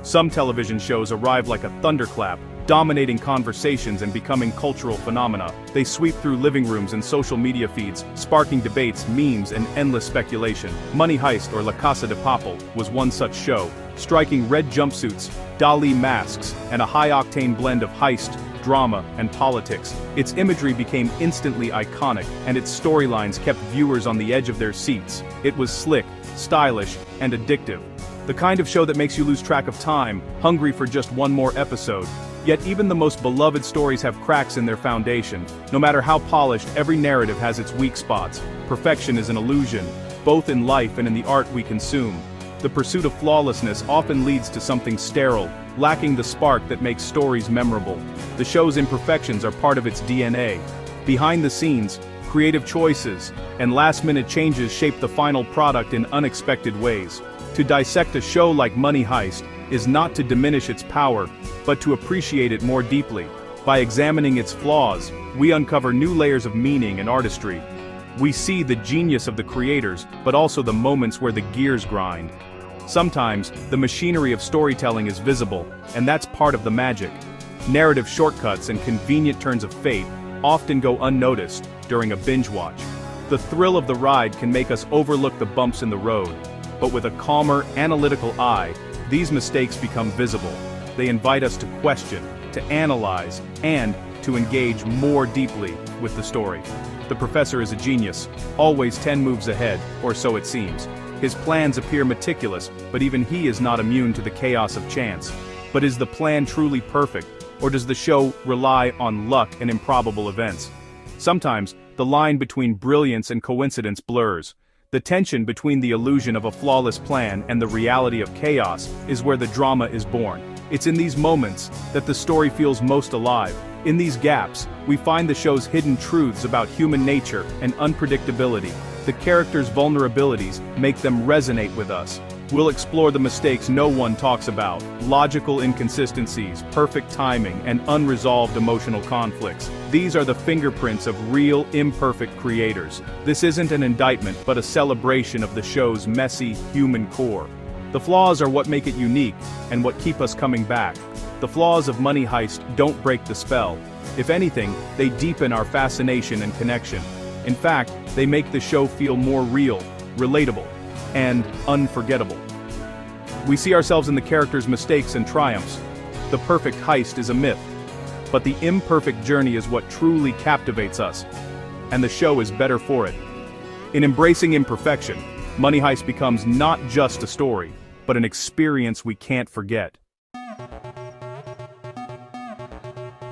Some television shows arrive like a thunderclap, dominating conversations and becoming cultural phenomena. They sweep through living rooms and social media feeds, sparking debates, memes, and endless speculation. Money Heist, or La Casa de Papel, was one such show, striking red jumpsuits, Dali masks, and a high-octane blend of heist, drama, and politics. Its imagery became instantly iconic, and its storylines kept viewers on the edge of their seats. It was slick, stylish, and addictive. The kind of show that makes you lose track of time, hungry for just one more episode. Yet even the most beloved stories have cracks in their foundation. No matter how polished, every narrative has its weak spots. Perfection is an illusion, both in life and in the art we consume. The pursuit of flawlessness often leads to something sterile, lacking the spark that makes stories memorable. The show's imperfections are part of its DNA. Behind the scenes, creative choices and last-minute changes shape the final product in unexpected ways. To dissect a show like Money Heist is not to diminish its power, but to appreciate it more deeply. By examining its flaws, we uncover new layers of meaning and artistry. We see the genius of the creators, but also the moments where the gears grind. Sometimes, the machinery of storytelling is visible, and that's part of the magic. Narrative shortcuts and convenient turns of fate often go unnoticed during a binge watch. The thrill of the ride can make us overlook the bumps in the road, but with a calmer, analytical eye, these mistakes become visible. They invite us to question, to analyze, and to engage more deeply with the story. The professor is a genius, always 10 moves ahead, or so it seems. His plans appear meticulous, but even he is not immune to the chaos of chance. But is the plan truly perfect, or does the show rely on luck and improbable events? Sometimes, the line between brilliance and coincidence blurs. The tension between the illusion of a flawless plan and the reality of chaos is where the drama is born. It's in these moments that the story feels most alive. In these gaps, we find the show's hidden truths about human nature and unpredictability. The characters' vulnerabilities make them resonate with us. We'll explore the mistakes no one talks about, logical inconsistencies, perfect timing, and unresolved emotional conflicts. These are the fingerprints of real, imperfect creators. This isn't an indictment, but a celebration of the show's messy, human core. The flaws are what make it unique, and what keep us coming back. The flaws of Money Heist don't break the spell. If anything, they deepen our fascination and connection. In fact, they make the show feel more real, relatable, and unforgettable. We see ourselves in the characters' mistakes and triumphs. The perfect heist is a myth, but the imperfect journey is what truly captivates us, and the show is better for it. In embracing imperfection, Money Heist becomes not just a story, but an experience we can't forget.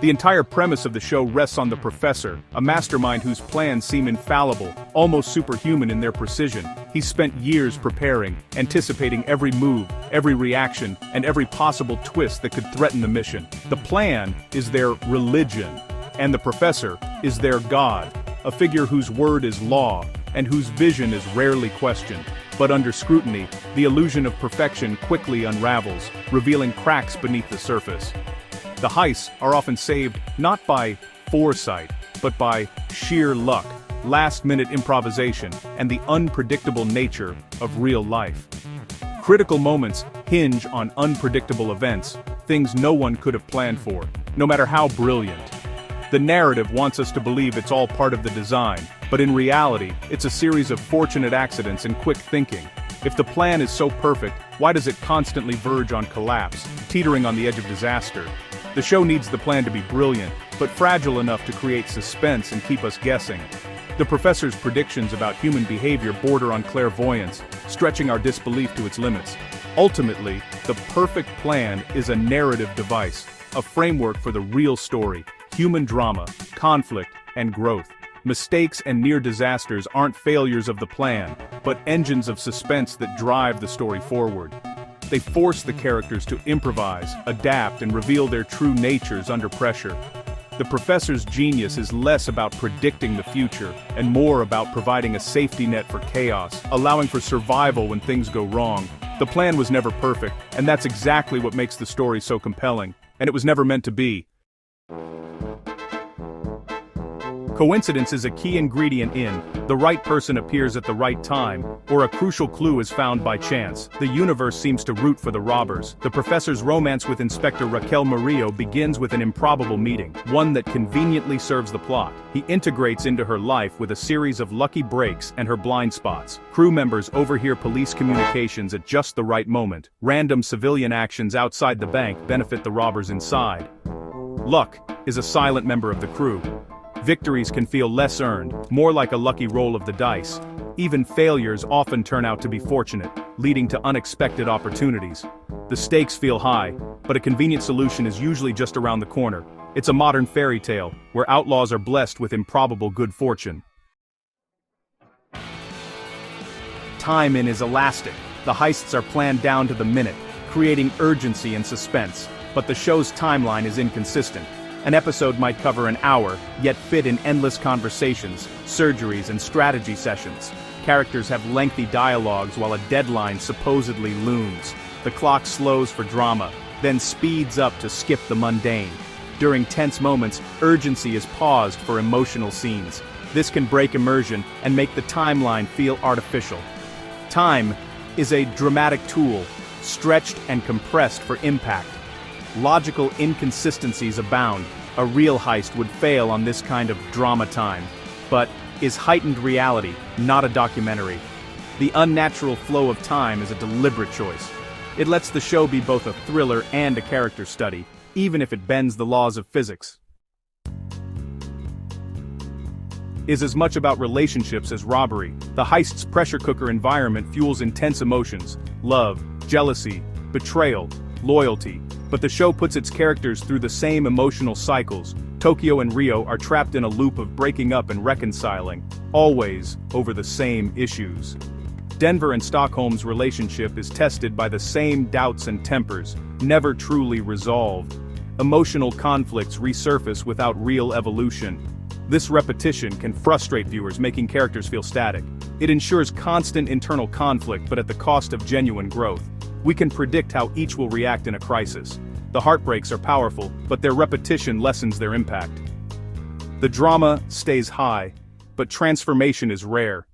The entire premise of the show rests on the professor, a mastermind whose plans seem infallible, almost superhuman in their precision. He's spent years preparing, anticipating every move, every reaction, and every possible twist that could threaten the mission. The plan is their religion, and the professor is their god, a figure whose word is law, and whose vision is rarely questioned. But under scrutiny, the illusion of perfection quickly unravels, revealing cracks beneath the surface. The heists are often saved not by foresight, but by sheer luck, last-minute improvisation, and the unpredictable nature of real life. Critical moments hinge on unpredictable events, things no one could have planned for, no matter how brilliant. The narrative wants us to believe it's all part of the design, but in reality, it's a series of fortunate accidents and quick thinking. If the plan is so perfect, why does it constantly verge on collapse, teetering on the edge of disaster? The show needs the plan to be brilliant, but fragile enough to create suspense and keep us guessing. The professor's predictions about human behavior border on clairvoyance, stretching our disbelief to its limits. Ultimately, the perfect plan is a narrative device, a framework for the real story, human drama, conflict, and growth. Mistakes and near disasters aren't failures of the plan, but engines of suspense that drive the story forward. They force the characters to improvise, adapt, and reveal their true natures under pressure. The professor's genius is less about predicting the future, and more about providing a safety net for chaos, allowing for survival when things go wrong. The plan was never perfect, and that's exactly what makes the story so compelling, and it was never meant to be. Coincidence is a key ingredient in the right person appears at the right time, or a crucial clue is found by chance. The universe seems to root for the robbers. The professor's romance with Inspector Raquel Murillo begins with an improbable meeting, one that conveniently serves the plot. He integrates into her life with a series of lucky breaks and her blind spots. Crew members overhear police communications at just the right moment. Random civilian actions outside the bank benefit the robbers inside. Luck is a silent member of the crew. Victories can feel less earned, more like a lucky roll of the dice. Even failures often turn out to be fortunate, leading to unexpected opportunities. The stakes feel high, but a convenient solution is usually just around the corner. It's a modern fairy tale, where outlaws are blessed with improbable good fortune. Time is elastic. The heists are planned down to the minute, creating urgency and suspense. But the show's timeline is inconsistent. An episode might cover an hour, yet fit in endless conversations, surgeries and strategy sessions. Characters have lengthy dialogues while a deadline supposedly looms. The clock slows for drama, then speeds up to skip the mundane. During tense moments, urgency is paused for emotional scenes. This can break immersion and make the timeline feel artificial. Time is a dramatic tool, stretched and compressed for impact. Logical inconsistencies abound. A real heist would fail on this kind of drama time. But is heightened reality, not a documentary. The unnatural flow of time is a deliberate choice. It lets the show be both a thriller and a character study, even if it bends the laws of physics. Is as much about relationships as robbery. The heist's pressure cooker environment fuels intense emotions: love, jealousy, betrayal, loyalty. But the show puts its characters through the same emotional cycles. Tokyo and Rio are trapped in a loop of breaking up and reconciling, always over the same issues. Denver and Stockholm's relationship is tested by the same doubts and tempers, never truly resolved. Emotional conflicts resurface without real evolution. This repetition can frustrate viewers, making characters feel static. It ensures constant internal conflict, but at the cost of genuine growth. We can predict how each will react in a crisis. The heartbreaks are powerful, but their repetition lessens their impact. The drama stays high, but transformation is rare.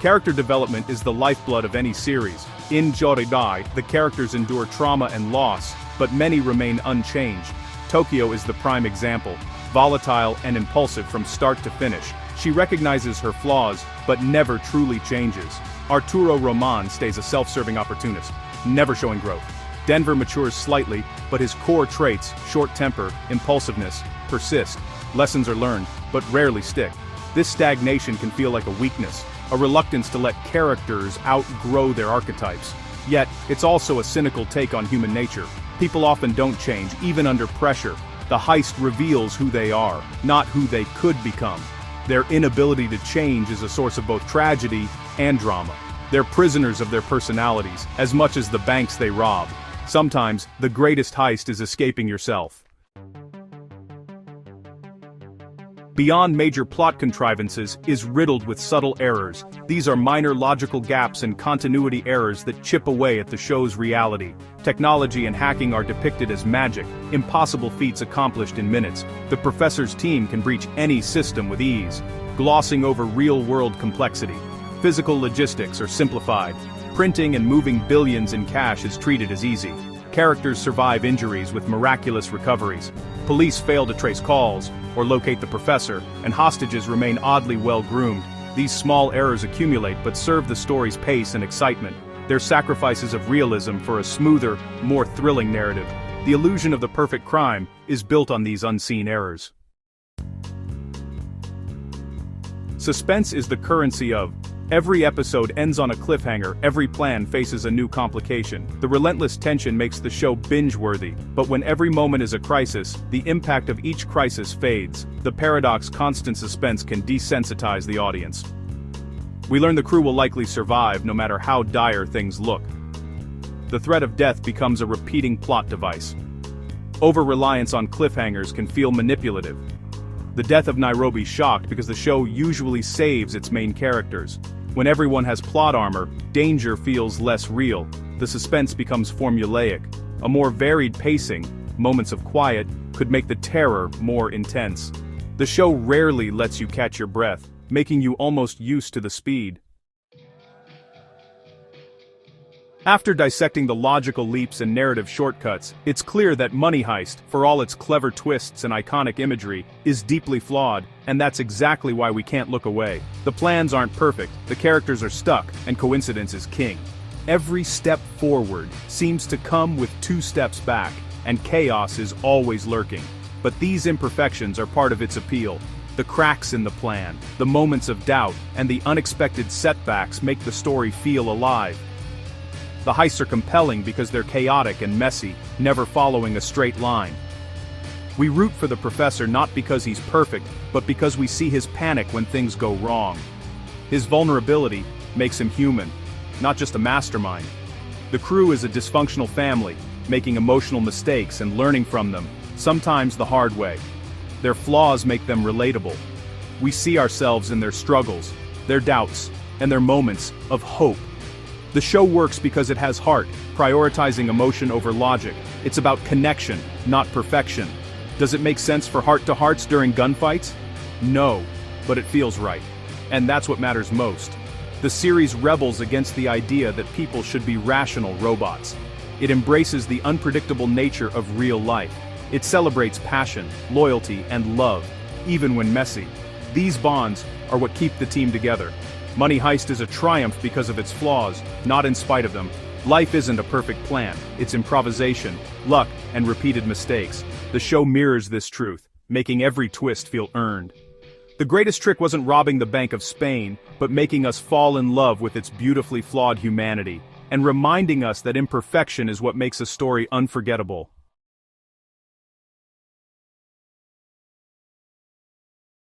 Character development is the lifeblood of any series. In Jorodai, the characters endure trauma and loss, but many remain unchanged. Tokyo is the prime example, volatile and impulsive from start to finish. She recognizes her flaws, but never truly changes. Arturo Roman stays a self-serving opportunist, never showing growth. Denver matures slightly, but his core traits, short temper, impulsiveness, persist. Lessons are learned, but rarely stick. This stagnation can feel like a weakness, a reluctance to let characters outgrow their archetypes. Yet, it's also a cynical take on human nature. People often don't change, even under pressure. The heist reveals who they are, not who they could become. Their inability to change is a source of both tragedy and drama. They're prisoners of their personalities, as much as the banks they rob. Sometimes, the greatest heist is escaping yourself. Beyond major plot contrivances is riddled with subtle errors. These are minor logical gaps and continuity errors that chip away at the show's reality. Technology and hacking are depicted as magic, impossible feats accomplished in minutes. The professor's team can breach any system with ease, glossing over real-world complexity. Physical logistics are simplified. Printing and moving billions in cash is treated as easy. Characters survive injuries with miraculous recoveries. Police fail to trace calls or locate the professor, and hostages remain oddly well-groomed. These small errors accumulate but serve the story's pace and excitement. They're sacrifices of realism for a smoother, more thrilling narrative. The illusion of the perfect crime is built on these unseen errors. Suspense is the currency of. Every episode ends on a cliffhanger, every plan faces a new complication. The relentless tension makes the show binge-worthy, but when every moment is a crisis, the impact of each crisis fades. The paradox constant suspense can desensitize the audience. We learn the crew will likely survive no matter how dire things look. The threat of death becomes a repeating plot device. Over-reliance on cliffhangers can feel manipulative. The death of Nairobi shocked because the show usually saves its main characters. When everyone has plot armor, danger feels less real. The suspense becomes formulaic. A more varied pacing, moments of quiet, could make the terror more intense. The show rarely lets you catch your breath, making you almost used to the speed. After dissecting the logical leaps and narrative shortcuts, it's clear that Money Heist, for all its clever twists and iconic imagery, is deeply flawed, and that's exactly why we can't look away. The plans aren't perfect, the characters are stuck, and coincidence is king. Every step forward seems to come with 2 steps back, and chaos is always lurking. But these imperfections are part of its appeal. The cracks in the plan, the moments of doubt, and the unexpected setbacks make the story feel alive. The heists are compelling because they're chaotic and messy, never following a straight line. We root for the professor not because he's perfect, but because we see his panic when things go wrong. His vulnerability makes him human, not just a mastermind. The crew is a dysfunctional family, making emotional mistakes and learning from them, sometimes the hard way. Their flaws make them relatable. We see ourselves in their struggles, their doubts, and their moments of hope. The show works because it has heart, prioritizing emotion over logic. It's about connection, not perfection. Does it make sense for heart-to-hearts during gunfights? No, but it feels right. And that's what matters most. The series rebels against the idea that people should be rational robots. It embraces the unpredictable nature of real life. It celebrates passion, loyalty, and love, even when messy. These bonds are what keep the team together. Money Heist is a triumph because of its flaws, not in spite of them. Life isn't a perfect plan, it's improvisation, luck, and repeated mistakes. The show mirrors this truth, making every twist feel earned. The greatest trick wasn't robbing the Bank of Spain, but making us fall in love with its beautifully flawed humanity, and reminding us that imperfection is what makes a story unforgettable.